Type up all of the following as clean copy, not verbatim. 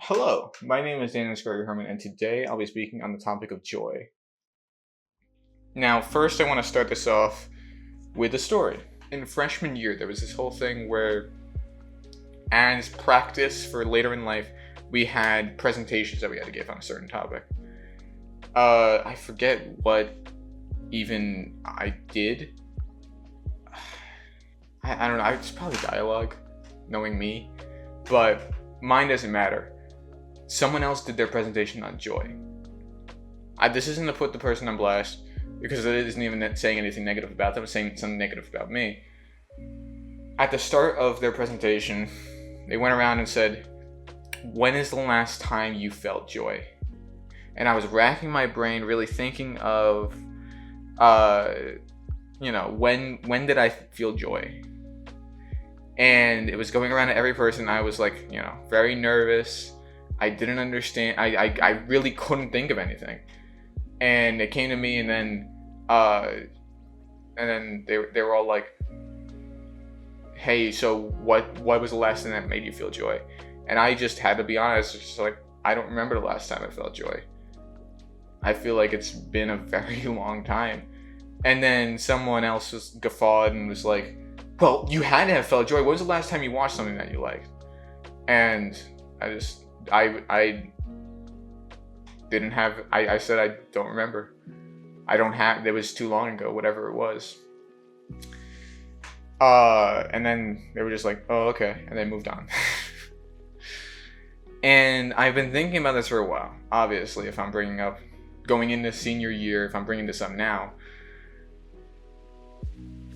Hello, my name is Daniel Scuria-Herman, and today I'll be speaking on the topic of joy. Now, first, I want to start this off with a story. In freshman year, there was this whole thing where, as practice for later in life, we had presentations that we had to give on a certain topic. I forget what even I did. I don't know, it's probably dialogue, knowing me, but mine doesn't matter. Someone else did their presentation on joy. This isn't to put the person on blast, because it isn't even saying anything negative about them, it's saying something negative about me. At the start of their presentation, they went around and said, "When is the last time you felt joy?" And I was racking my brain, really thinking of, when did I feel joy? And it was going around to every person. I was like, very nervous. I didn't understand. I really couldn't think of anything. And it came to me, and then they were all like, "Hey, so what was the last thing that made you feel joy?" And I just had to be honest. It's just like, I don't remember the last time I felt joy. I feel like it's been a very long time. And then someone else was guffawed and was like, "Well, you had to have felt joy. When was the last time you watched something that you liked?" And I didn't have, I said, I don't remember. It was too long ago, whatever it was. And then they were just like, "Oh, okay." And they moved on. And I've been thinking about this for a while. Obviously, if I'm going into senior year, if I'm bringing this up now,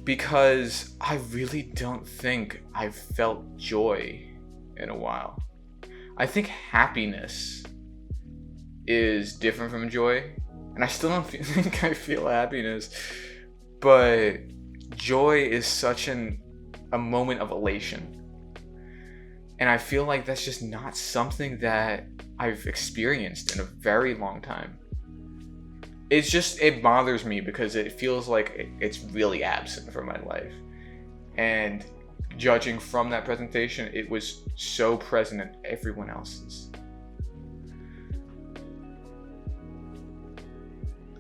because I really don't think I've felt joy in a while. I think happiness is different from joy, and I still don't think I feel happiness, but joy is such a moment of elation. And I feel like that's just not something that I've experienced in a very long time. It bothers me because it feels like it's really absent from my life. And judging from that presentation, it was so present in everyone else's.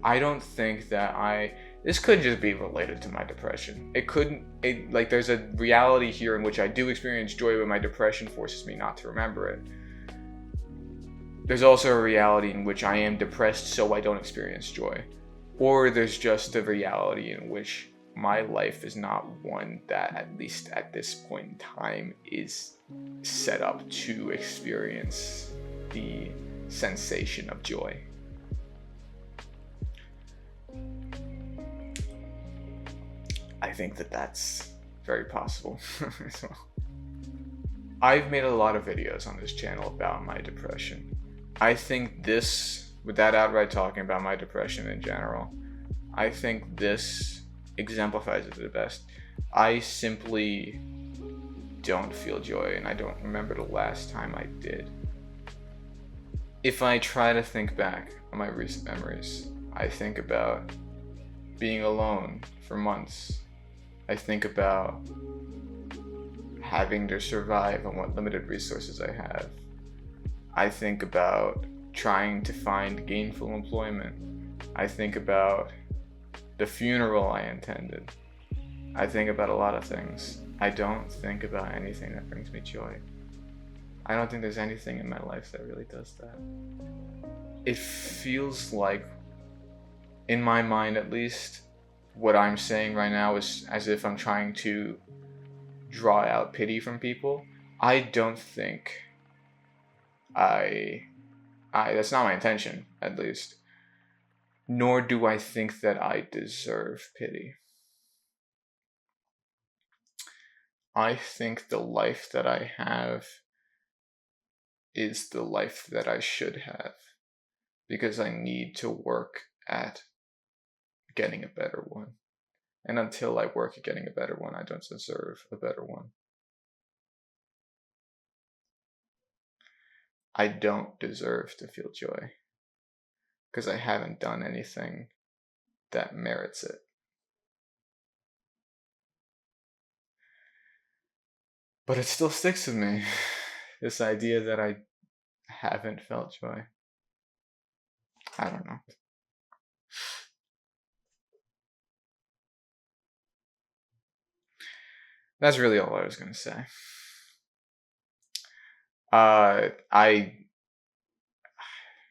I don't think that this could just be related to my depression. There's a reality here in which I do experience joy, but my depression forces me not to remember it. There's also a reality in which I am depressed, so I don't experience joy. Or there's just a reality in which my life is not one that, at least at this point in time, is set up to experience the sensation of joy. I think that that's very possible. So, I've made a lot of videos on this channel about my depression. I think without outright talking about my depression in general, I think this exemplifies it the best. I simply don't feel joy, and I don't remember the last time I did. If I try to think back on my recent memories, I think about being alone for months. I think about having to survive on what limited resources I have. I think about trying to find gainful employment. I think about the funeral I attended. I think about a lot of things. I don't think about anything that brings me joy. I don't think there's anything in my life that really does that. It feels like, in my mind at least, what I'm saying right now is as if I'm trying to draw out pity from people. I don't think that's not my intention, at least. Nor do I think that I deserve pity. I think the life that I have is the life that I should have, because I need to work at getting a better one. And until I work at getting a better one, I don't deserve a better one. I don't deserve to feel joy, because I haven't done anything that merits it. But it still sticks with me, this idea that I haven't felt joy. I don't know. That's really all I was gonna say.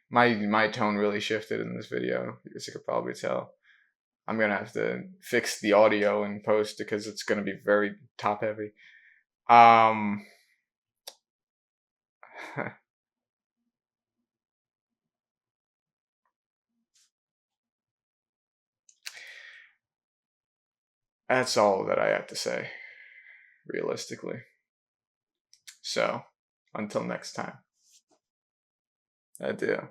My tone really shifted in this video, as you could probably tell. I'm gonna have to fix the audio in post because it's gonna be very top heavy. That's all that I have to say, realistically. So, until next time. Adieu.